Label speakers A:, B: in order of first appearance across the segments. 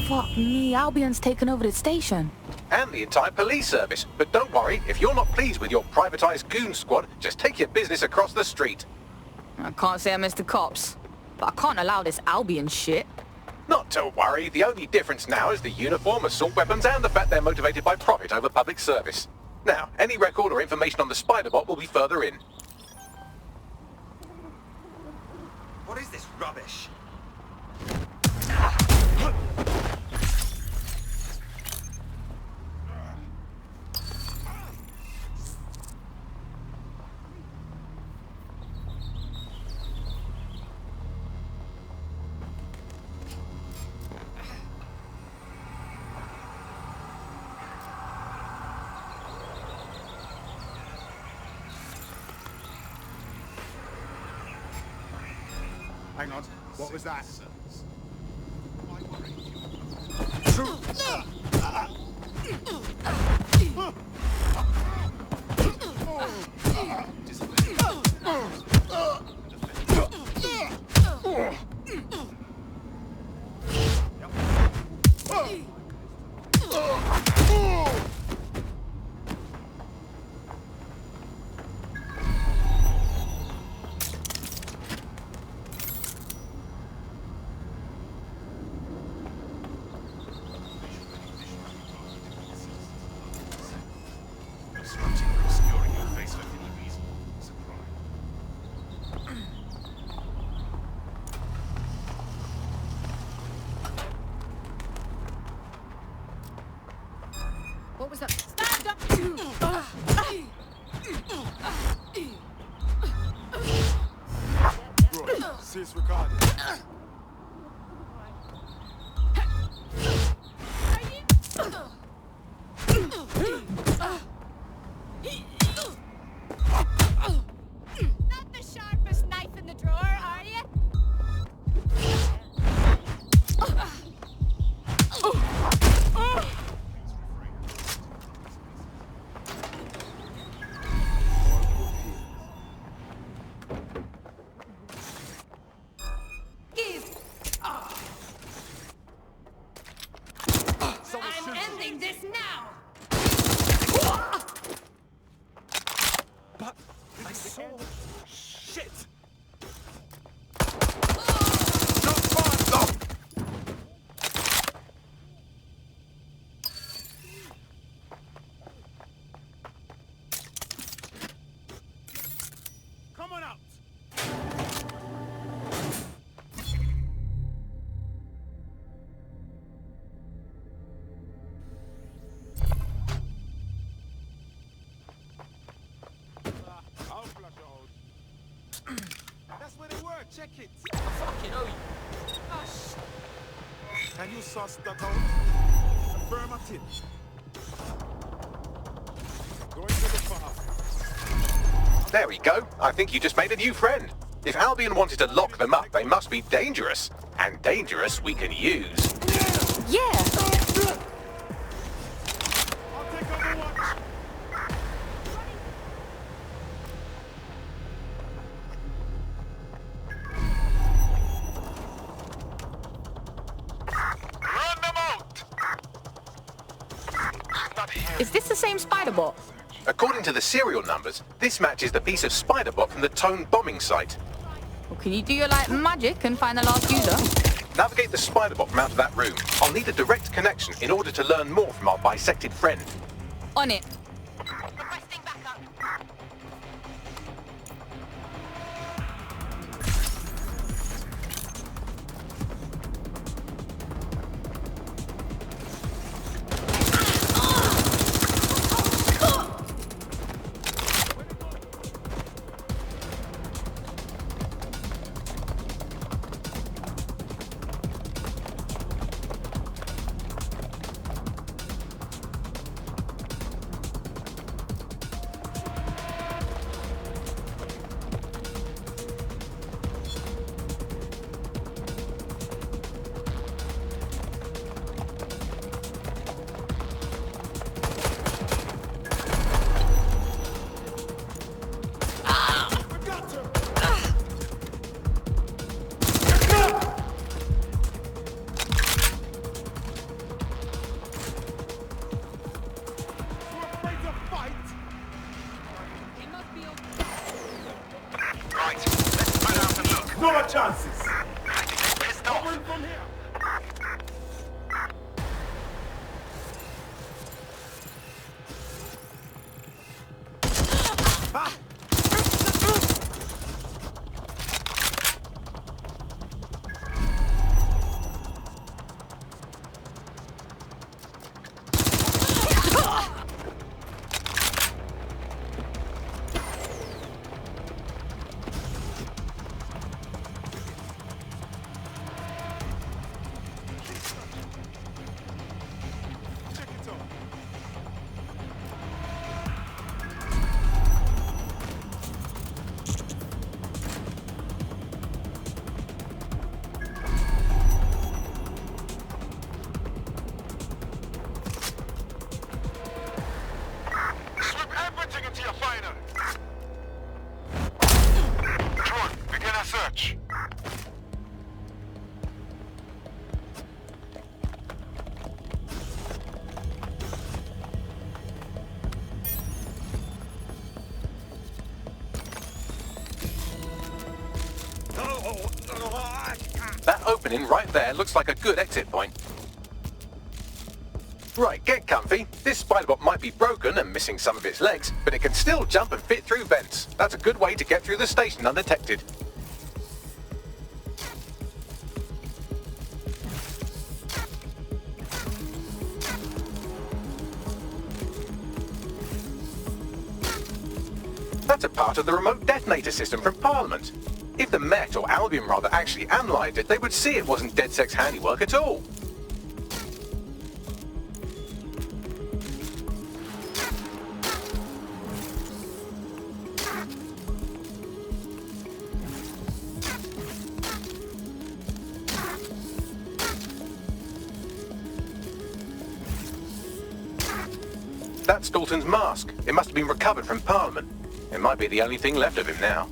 A: Fuck me, Albion's taken over the station.
B: And the entire police service. But don't worry, if you're not pleased with your privatized goon squad, just take your business across the street.
A: I can't say I miss the cops, but I can't allow this Albion shit.
B: Not to worry, the only difference now is the uniform, assault weapons, and the fact they're motivated by profit over public service. Now, any record or information on the Spider-Bot will be further in.
C: What is this rubbish?
D: Hang on, what was that?
A: What was that? Stand up!
D: Bro, see it's recorded.
E: Not the sharpest knife in the drawer, are you? I'm ending this now!
C: But I saw shit.
D: Not fast, though! Come on out! I'll flush it out. That's where they were, check it.
C: Fucking oh,
D: Can you suss that out? Affirmative. Going to the farm.
B: There we go. I think you just made a new friend. If Albion wanted to lock them up, they must be dangerous. And dangerous we can use.
A: Yeah!
D: I'll take over watch.
B: Run them out! Not here.
A: Is this the same Spider-Bot?
B: According to the serial numbers, this matches the piece of Spider-Bot from the Tone bombing site.
A: Well, can you do your like magic and find the last user?
B: Navigate the Spider-Bot from out of that room. I'll need a direct connection in order to learn more from our bisected friend.
A: On it.
E: Requesting backup.
D: chances.
C: Pissed off.
D: Over from here. Check it out.
F: Slip everything into your finder. John, begin a search.
B: That opening right there looks like a good exit point. Right, get comfy. This spider-bot might be broken and missing some of its legs, but it can still jump and fit through vents. That's a good way to get through the station undetected. That's a part of the remote detonator system from Parliament. If the Met, or Albion rather, actually analysed it, they would see it wasn't DedSec's handiwork at all. That's Dalton's mask. It must have been recovered from Parliament. It might be the only thing left of him now.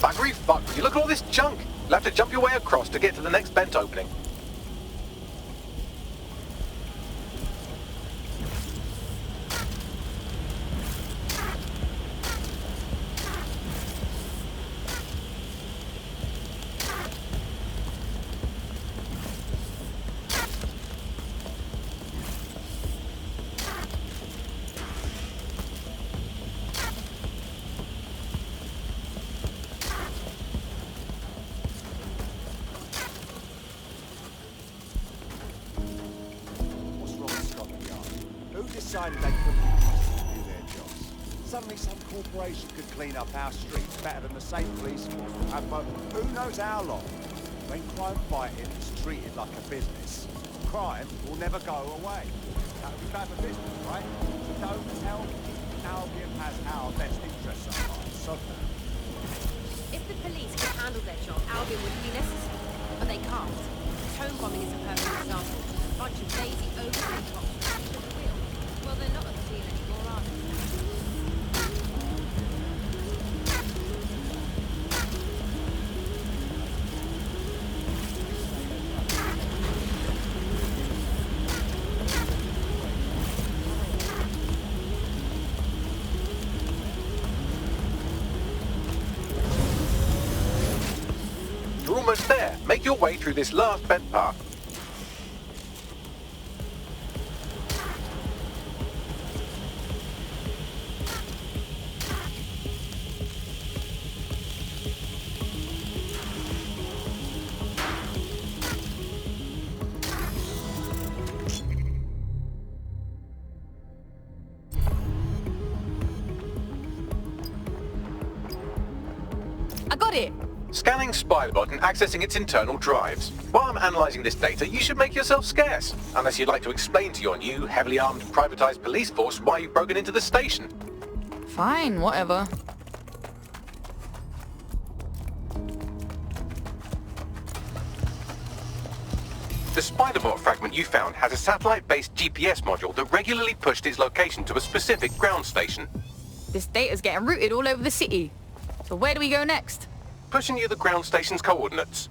B: Buggery fuck, you look at all this junk. You'll have to jump your way across to get to the next vent opening.
D: What's wrong with Scotland Yard? Who decided they couldn't be trusted to do their jobs? Suddenly some corporation could clean up our streets better than the same police force. But who knows how long? When crime fighting is treated like a business, crime will never go away. That would be bad for business, right? So don't tell me Albion has our best interests at heart. Sod that.
G: If the police could handle their job, Albion wouldn't be necessary. But they can't. Home bombing is a perfect example. A bunch of lazy, overpaid cops with the wheel. Well, they're not at the deal anymore, are they?
B: You're almost there. Make your way through this last vent part.
A: I got it!
B: Scanning Spiderbot and accessing its internal drives. While I'm analysing this data, you should make yourself scarce. Unless you'd like to explain to your new, heavily armed, privatised police force why you've broken into the station.
A: Fine, whatever.
B: The Spiderbot fragment you found has a satellite-based GPS module that regularly pushed its location to a specific ground station.
A: This data's getting routed all over the city. So where do we go next?
B: Pushing you the ground station's coordinates.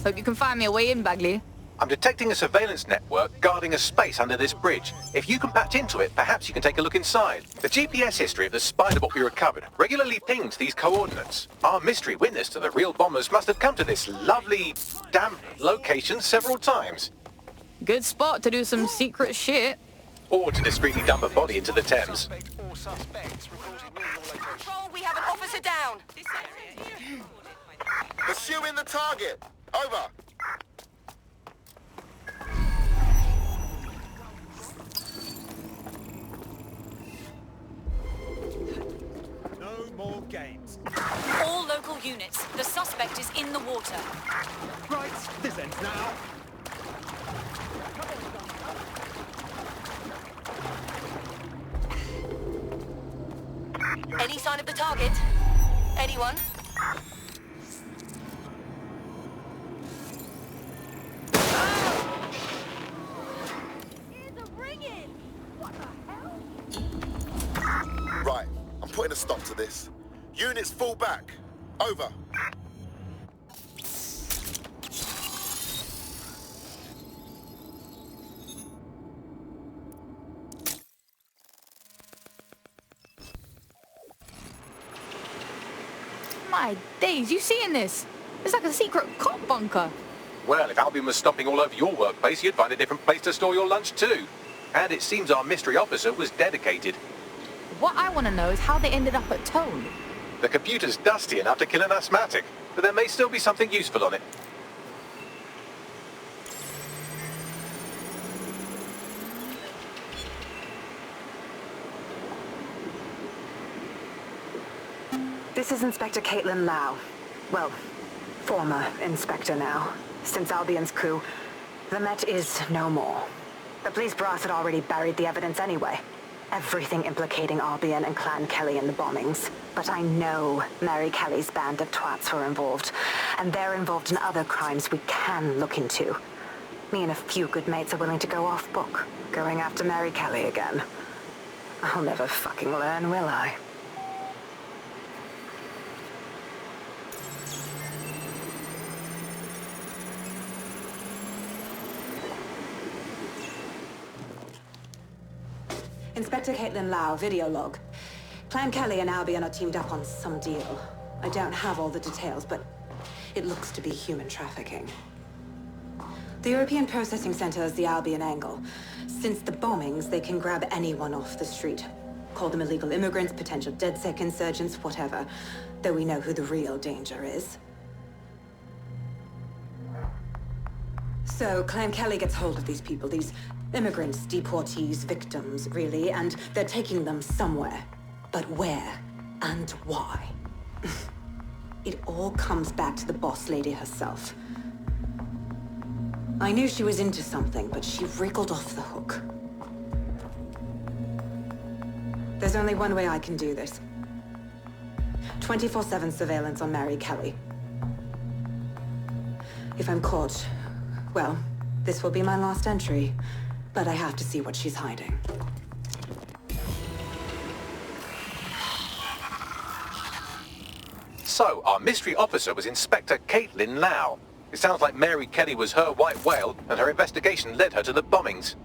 A: Hope you can find me a way in, Bagley.
B: I'm detecting a surveillance network guarding a space under this bridge. If you can patch into it, perhaps you can take a look inside. The GPS history of the Spiderbot we recovered regularly pinged these coordinates. Our mystery witness to the real bombers must have come to this lovely, damp location several times.
A: Good spot to do some secret shit.
B: Or to discreetly dump a body into the Thames.
C: Control, we have an officer down.
F: Pursuing the target. Over.
D: No more games.
E: All local units. The suspect is in the water.
D: Right, this ends now.
C: Any sign of the target? Anyone?
F: Right, I'm putting a stop to this. Units fall back. Over.
A: My days, you seeing this? It's like a secret cop bunker.
B: Well, if Albion was stomping all over your workplace, you'd find a different place to store your lunch too. And it seems our mystery officer was dedicated.
A: What I want to know is how they ended up at Tone.
B: The computer's dusty enough to kill an asthmatic, but there may still be something useful on it.
H: This is Inspector Caitlin Lau. Well, former Inspector now. Since Albion's coup, the Met is no more. The police brass had already buried the evidence anyway. Everything implicating Albion and Clan Kelly in the bombings. But I know Mary Kelly's band of twats were involved. And they're involved in other crimes we can look into. Me and a few good mates are willing to go off book, going after Mary Kelly again. I'll never fucking learn, will I? Inspector Caitlin Lau, video log. Clan Kelly and Albion are teamed up on some deal. I don't have all the details, but it looks to be human trafficking. The European Processing Center is the Albion angle. Since the bombings, they can grab anyone off the street. Call them illegal immigrants, potential DedSec insurgents, whatever. Though we know who the real danger is. So, Clan Kelly gets hold of these people, these immigrants, deportees, victims, really, and they're taking them somewhere. But where and why? It all comes back to the boss lady herself. I knew she was into something, but she wriggled off the hook. There's only one way I can do this. 24/7 surveillance on Mary Kelly. If I'm caught, well, this will be my last entry. But I have to see what she's hiding.
B: So, our mystery officer was Inspector Caitlin Lau. It sounds like Mary Kelly was her white whale, and her investigation led her to the bombings.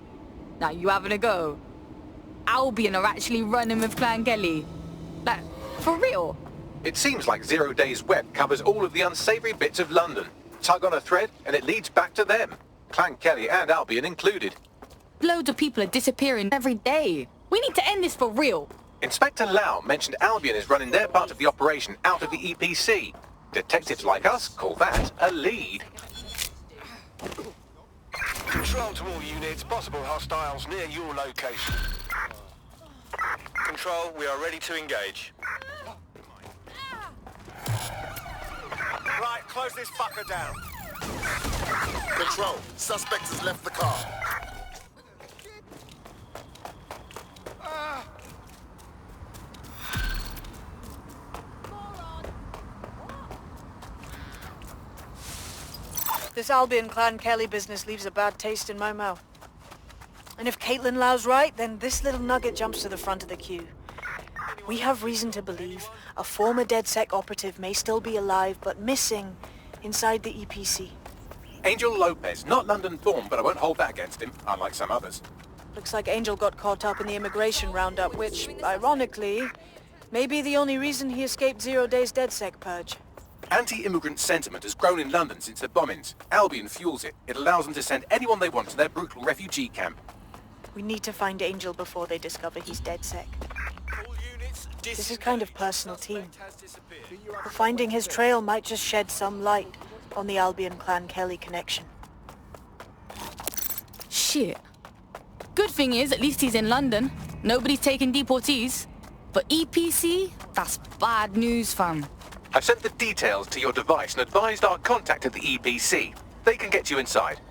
A: Now you having a go? Albion are actually running with Clan Kelly. Like, for real?
B: It seems like Zero Days Web covers all of the unsavoury bits of London. Tug on a thread, and it leads back to them. Clan Kelly and Albion included.
A: Loads of people are disappearing every day. We need to end this for real.
B: Inspector Lau mentioned Albion is running their part of the operation out of the EPC. Detectives like us call that a lead.
F: Control.
I: Control to all units, possible hostiles near your location. Control, we are ready to engage.
D: Right, close this fucker down.
F: Control, suspect has left the car.
J: This Albion Clan Kelly business leaves a bad taste in my mouth. And if Caitlin Lau's right, then this little nugget jumps to the front of the queue. We have reason to believe a former DedSec operative may still be alive, but missing inside the EPC.
B: Angel Lopez, not London-born, but I won't hold that against him, unlike some others.
J: Looks like Angel got caught up in the immigration roundup, which, ironically, may be the only reason he escaped 0 days DedSec purge.
B: Anti-immigrant sentiment has grown in London since the bombings. Albion fuels it. It allows them to send anyone they want to their brutal refugee camp.
J: We need to find Angel before they discover he's DedSec. This is kind of personal team. Finding his trail might just shed some light on the Albion Clan Kelly connection.
A: Shit. Good thing is, at least he's in London. Nobody's taking deportees. But EPC? That's bad news, fam.
B: I've sent the details to your device and advised our contact at the EPC. They can get you inside.